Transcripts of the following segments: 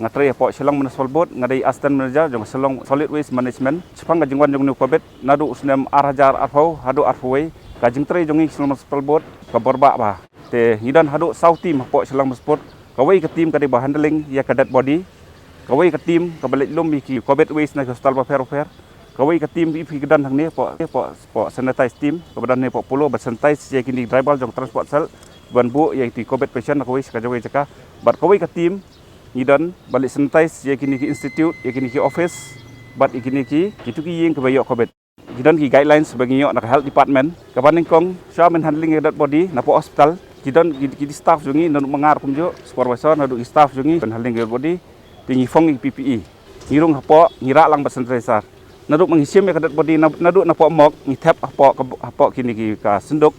ngatri po Shillong Municipal Board ngadai Aston Manager jong Shillong Solid Waste Management chipang gajingwan jong new COVID nadu usnem arhajar arfau hadu arfuwei gajing tri jong Shillong Municipal Board kaborba ba te hidan hadu South Team po Shillong Municipal kawai ke team kadi ba handling ya kadat body kawai ke team kabalik lum ki COVID waste na hostal ba fair kawai ke team ipi kedan hang ni po sanitize team kebadan ni po pulo ba sanitize ye kini driver jong transport sel ban bu ye ti COVID patient kawai sekajawai jaka bat kawai ke team hidan balik sanitize ye kini ki institute ye kini ki office bat ikini ki kitu ki yeng kebayok COVID hidan ki guidelines bagi yok nak health department kabaning kong shaman handling kadat body na po hospital hidan ki staff jongi nanu mengar kumjo supervisor nadu staff jongi ban handling kadat body tinggi fong PPE ngirung hapo ngira lang ba sanitizer nadu menghisim ya kadat body nadu na po mok ni tap hapo kini ki ka senduk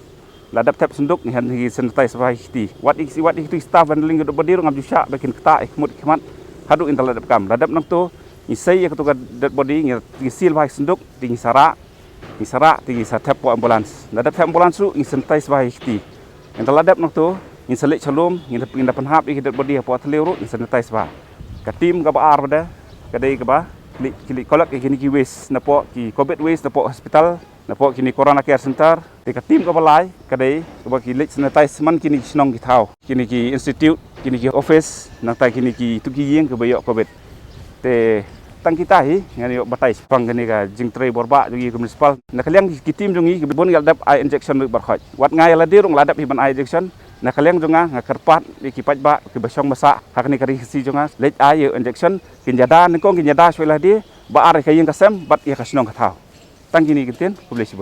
ladap tap senduk ni handling sanitizer ba hiti wat itu staff handling kadat body ngam jusha bakin keta mut khmat hadu intal ladap kam ladap nang tu ni sai ya kadat body ngi sil ba senduk tinggi sara tinggi sa tap po ambulance ladap tap ambulance su ni sanitizer ba hiti intal ladap nang tu ni selik chalum ni dapan hap di kadat body hapo atleru ni sanitizer ba ka tim ka baar pada kadai ka ba kili kolak kini ki waste na po ki COVID waste na po hospital na po kini corona care center te ka tim ka balai kadai ka ba ki sanitize man kini snong ki thau kini ki institute kini ki office nang tai kini ki tuki yeng ka bayok COVID te tang kita hi ngani batai pang kini ka jingtre borba jogi municipal na kaliang ki tim jongi ki bon ladap eye injection bar khoj wat ngai la dirung ladap hi ban eye injection na kaliang jonga ngakerpat ki pajba ki basong masa hakni kari si jonga lej eye injection kinjada ningkong kinjada shwela di ba are kayeng kasem bat ya kasnong kathau tang kini kinten publish